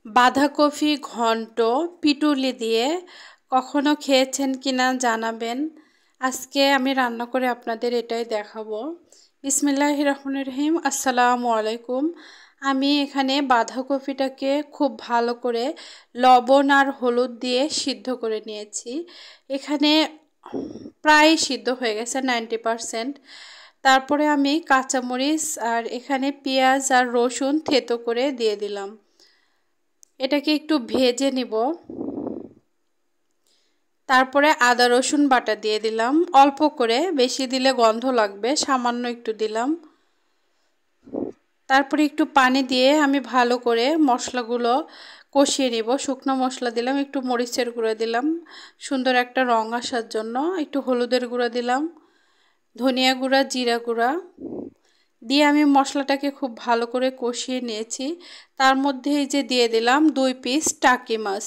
বাঁধাকপি ঘন্ট পিটুলি দিয়ে কখনো খেয়েছেন কিনা জানাবেন। আজকে আমি রান্না করে আপনাদের এটাই দেখাবো। বিসমিল্লাহির রহমানির রহিম। আসসালামু আলাইকুম। আমি এখানে বাঁধাকপিটাকে খুব ভালো করে লবণ আর হলুদ দিয়ে সিদ্ধ করে নিয়েছি। এখানে প্রায় সিদ্ধ হয়ে গেছে 90%। তারপরে আমি কাঁচামরিচ আর এখানে পেঁয়াজ আর রসুন থেতো করে দিয়ে দিলাম। এটাকে একটু ভেজে নিব। তারপরে আদা রসুন বাটা দিয়ে দিলাম অল্প করে, বেশি দিলে গন্ধ লাগবে, সামান্য একটু দিলাম। তারপরে একটু পানি দিয়ে আমি ভালো করে মশলাগুলো কষিয়ে নিব। শুকনো মশলা দিলাম, একটু মরিচের গুঁড়া দিলাম সুন্দর একটা রং আসার জন্য, একটু হলুদের গুঁড়া দিলাম, ধনিয়া গুঁড়া, জিরা গুঁড়া দিয়ে আমি মশলাটাকে খুব ভালো করে কষিয়ে নিয়েছি। তার মধ্যে এই যে দিয়ে দিলাম 2 পিস টাকি মাছ।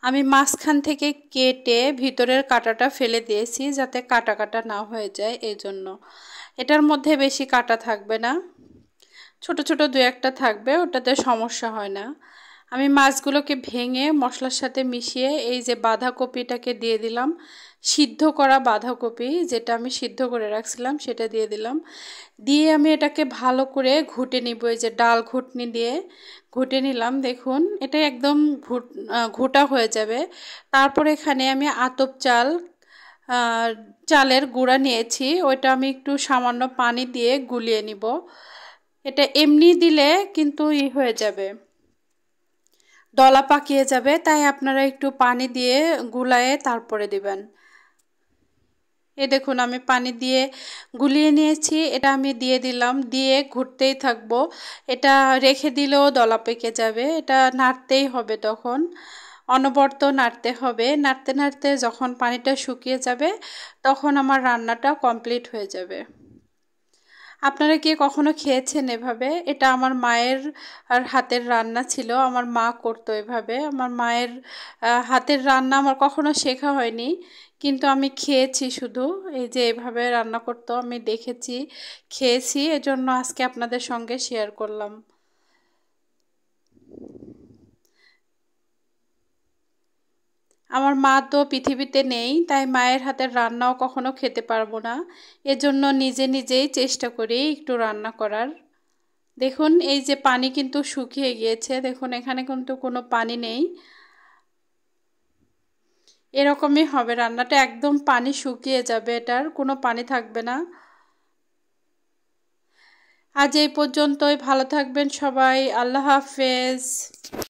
আমি মাঝখান থেকে কেটে ভিতরের কাঁটাটা ফেলে দিয়েছি যাতে কাটা কাটা না হয়ে যায়, এই জন্য। এটার মধ্যে বেশি কাটা থাকবে না, ছোট ছোট 2-1টা থাকবে, ওটাতে সমস্যা হয় না। আমি মাছগুলোকে ভেঙে মশলার সাথে মিশিয়ে এই যে বাঁধাকপিটাকে দিয়ে দিলাম, সিদ্ধ করা বাঁধাকপি যেটা আমি সিদ্ধ করে রাখছিলাম সেটা দিয়ে দিলাম। দিয়ে আমি এটাকে ভালো করে ঘুটে নিব। এই যে ডাল ঘুটনি দিয়ে ঘুটে নিলাম। দেখুন এটা একদম ঘুটা হয়ে যাবে। তারপরে এখানে আমি আতপ চালের গুঁড়া নিয়েছি, ওইটা আমি একটু সামান্য পানি দিয়ে গুলিয়ে নিব। এটা এমনি দিলে কিন্তু হয়ে যাবে, দলা পাকিয়ে যাবে, তাই আপনারা একটু পানি দিয়ে গুলায়ে তারপরে দিবেন। এই দেখুন আমি পানি দিয়ে গুলিয়ে নিয়েছি, এটা আমি দিয়ে দিলাম, দিয়ে ঘুরতেই থাকবো। এটা রেখে দিলেও দলা পেকে যাবে, এটা নাড়তেই হবে, তখন অনবরত নাড়তে হবে। নাড়তে নাড়তে যখন পানিটা শুকিয়ে যাবে তখন আমার রান্নাটা কমপ্লিট হয়ে যাবে। আপনারা কি কখনো খেয়েছেন এভাবে? এটা আমার মায়ের হাতের রান্না ছিল, আমার মা করতো এভাবে। আমার মায়ের হাতের রান্না আমার কখনো শেখা হয়নি, কিন্তু আমি খেয়েছি শুধু। এই যে এভাবে রান্না করতো, আমি দেখেছি, খেয়েছি, এজন্য আজকে আপনাদের সঙ্গে শেয়ার করলাম। আমার মা তো পৃথিবীতে নেই, তাই মায়ের হাতের রান্নাও কখনো খেতে পারবো না, এজন্য নিজে নিজেই চেষ্টা করি একটু রান্না করার। দেখুন এই যে পানি কিন্তু শুকিয়ে গিয়েছে, দেখুন এখানে কিন্তু কোনো পানি নেই। এরকমই হবে রান্নাটা, একদম পানি শুকিয়ে যাবে, এটার কোনো পানি থাকবে না। আজ এই পর্যন্তই, ভালো থাকবেন সবাই, আল্লাহ হাফেজ।